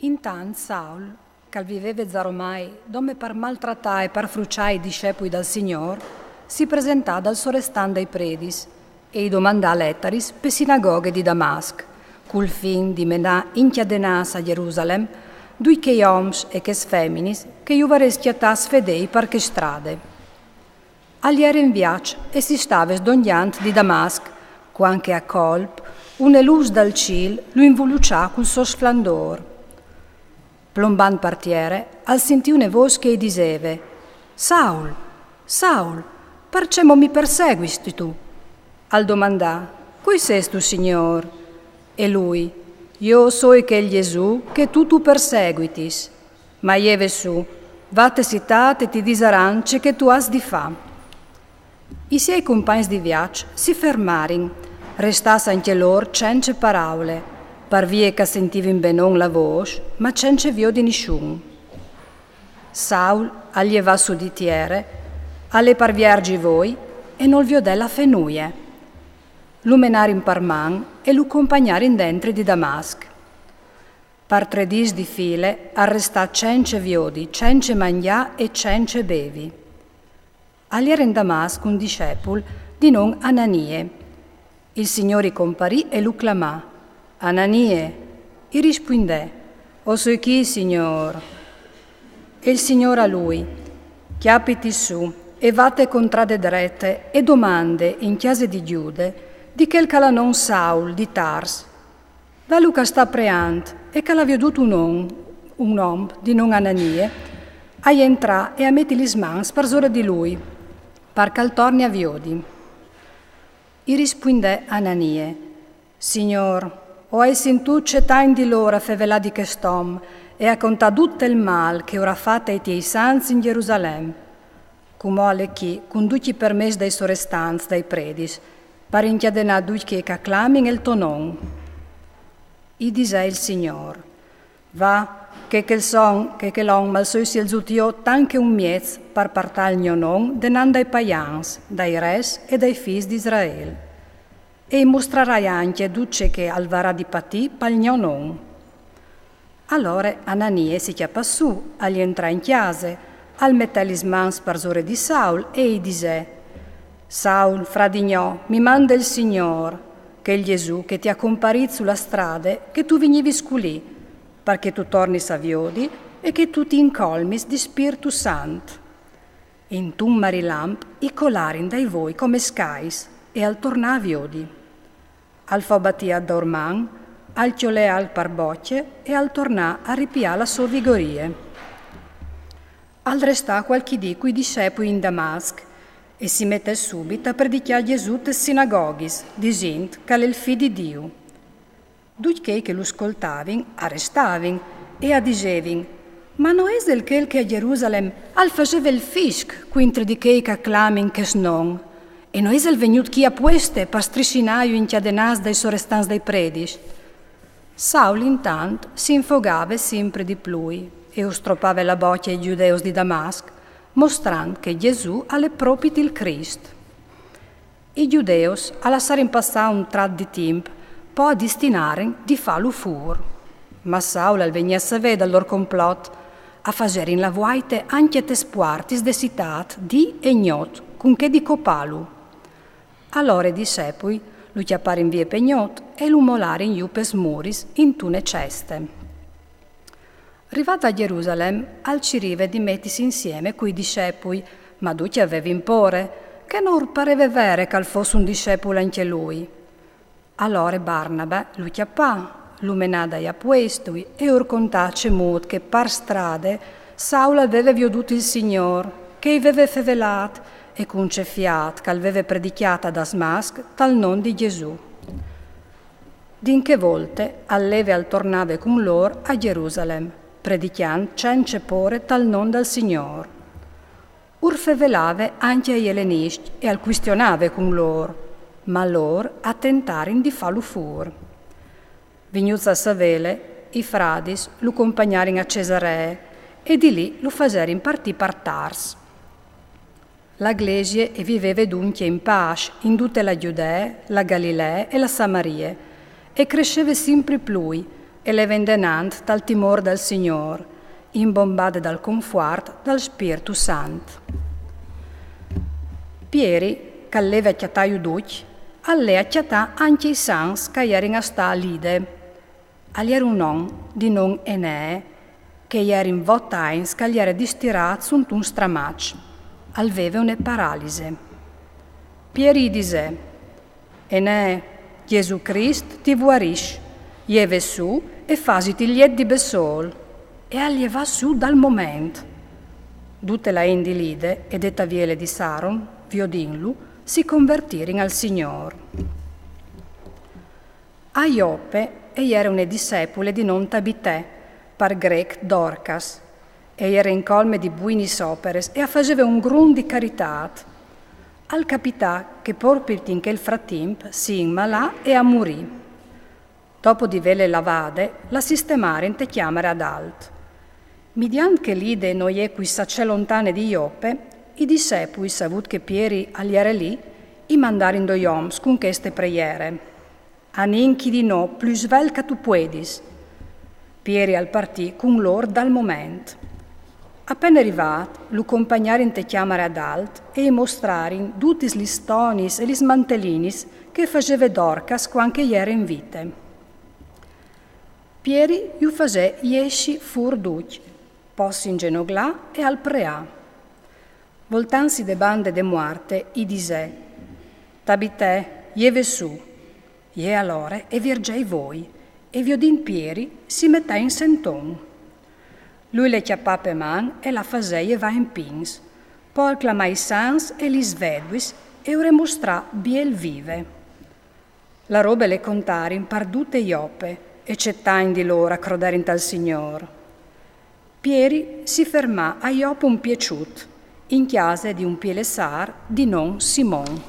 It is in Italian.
Intant Saul, che viveva zaromai, dove per maltrattare e per fruciare i discepoli del Signor, si presentò dal sorestan dei predis e i domandò lettaris per sinagoghe di Damasc, col fin di menà inchiadenas a Gerusalem, dui che oms e che feminis che iuvare schiattas fedei per che strade. Agli era in viaggio e si stava sdogliant di Damasc, quanche a colp, una luce dal ciel lo involuccià col suo splendor. Plombant partiere, al sentì una voce che diceva: Saul, Saul, percemo mi perseguisti tu? Al domandà: Cui sei tu, Signor? E lui: Io so che il Gesù che tu perseguitis. Ma ieve su, vate citate e ti disaran ce che tu has di fa. I suoi compagni di viaggio si fermarono, restasse anche loro cence parole, per via che sentivano benon la voce, ma cence vio di nessuno. Saul allieva su di tiere, alle parviergi voi, e non vio della fenuie. Lo menarin per man e lo compagnarin dentro di Damasc. Per 3 dis di file arrestà cence viodi, cence mangià e cence bevi. All'era in Damasco un discepolo di non Ananie. Il Signore comparì e lo clamò: Ananie, e rispondè: O so chi, Signor? E il Signore a lui: Chiapiti su e vate contrade drette e domande in chiese di Giude di quel calanon Saul di Tars. Da Luca sta preant e che l'ha veduto un uomo di non Ananie a entrare e a metti gli smans per zora di lui, per che torni a viodi. E rispondè Ananie: Signor, o hai sentito cetain di loro a fevelà di quest'om e a contà tutto il mal che ora fatta ai tuoi santi in Gerusalemme, come alle chi conduci permessi dai sorestanzi, dai predis, per inchiadenà dui che acclamin il tuo nome. I disè il Signor: Va, che l'on mal so si esultio tanche un miez per partar il mio nome denando dai paians, dai res e dai figli di Israele. E mostrerai anche duce che alvarà di patì per il mio nome. Allora Ananie si chiappa su, agli entra in chiesa, al mette gli smans per zore di Saul e gli disè: Saul, fradignò, mi manda il Signor, che il Gesù che ti ha comparito sulla strada, che tu venivi sculì, perché tu torni saviodi e che tu ti incolmis di Spiritu Santo. In tu marilamp i colarin dai voi come scais e al tornà viodi. Al fa battì a dorman, al chiolè al parbocce e al tornà a ripia la sua vigorie. Al restà qualche dì coi discepoli in Damasc e si mette subito a predicare Gesù te sinagoghis, dicendo che è il figlio di Dio. Ducché che lo ascoltavin, arrestavin e a dicevin: Ma non è il che a Gerusalemme al faceva il fisc, quintri di che acclamin che snon, e non è il venuto chi a pueste per striscinaio in chiadenas dai sorestans dei predis. Saul intanto si infogava sempre di più e ostropava la bocca ai giudeos di Damasc, mostrando che Gesù alle propiti il Cristo. I giudeos, a lasciare in passare un tratto di tempo, poi a destinare di farlo fur. Ma Saul al venia a sapere dal loro complot, a fare in la vuaite anche te spuartis de citat di e gnot, con che di copalu. Allora i discepoli lo chiappare in via pegnot e lo molare in iupes muris in tune ceste. Arrivata a Gerusalemme, al ci rive di mettisi insieme coi discepoli, ma duci aveva impore, che non pareva vero che fosse un discepolo anche lui. Allora Barnaba lo chiappà, lo menà a puestui e or contace mut che par strade Saul aveva veduto il Signor, che aveva fevelat e con fiat che aveva predichiata da Damasc tal non di Gesù. Dinche volte alleve al tornave con loro a Gerusalemme, predichiando cence pore tal non dal Signor. Ur fevelave anche agli ellenisti e al questionave con loro, ma loro a tentarin di farlo fur. Vignuzza a Savele, i fradis lo compagnarin a Cesarea e di lì lo faserin partì per Tars. La Glesie e viveva dunque in pace in tutta la Giudea, la Galilea e la Samaria e cresceva sempre più e le vendenant dal timore del Signor, imbombate dal conforto del Spirito Santo. Pieri, che aveva acchiattato duc, alle acchiattà anche i sans che erano a sta lide. All'era un uomo di non Enee, che era in votains che gli era distirato su un stramaccio. Aveva una paralisi. Pieri disse, Enee, Gesù Cristo ti guarisce, ieve su e fasiti liet di besol. E agli va su dal momento. Tutte la indi lide e detta viele di Saron, viodinlu, si convertirono al Signor. A Ioppe era una discepole di non Tabitè, par grec Dorcas, e era in colme di buinis operes e faceva un grun di caritat. Al capità che proprio in quel frattempo si immalà e a morì. Dopo di vele lavade, la sistemare te chiamare ad alt. Mediante che l'ide non è qui sacce lontane di Ioppe, i discepoli, savut che Pieri agli era lì, i mandarin do ioms con queste preghiere. Aninchi di no, plus vel che tu puedis. Pieri al partì con loro dal momento. Appena arrivato, lo compagnarin te chiamare ad alt e mostrarin tutti gli stonis e gli smantelinis che faceva Dorcas quando era in vite. Pieri gli faceva iesci fur duc, possi in genoglà e al preà. Voltansi de bande de muarte, i dise, Tabitè, ieve su, ie allora e virgei voi, e viodin Pieri si metta in senton. Lui le chiappà per man e la fasei e va in pins, poi clamà i sans e li sveduis e ore mostrà biel vive. La robe le contarin pardute Ioppe e cettain di loro a crodarin tal Signor. Pieri si fermà a Ioppe un piaciut, in chiesa di un pielesar di non Simon.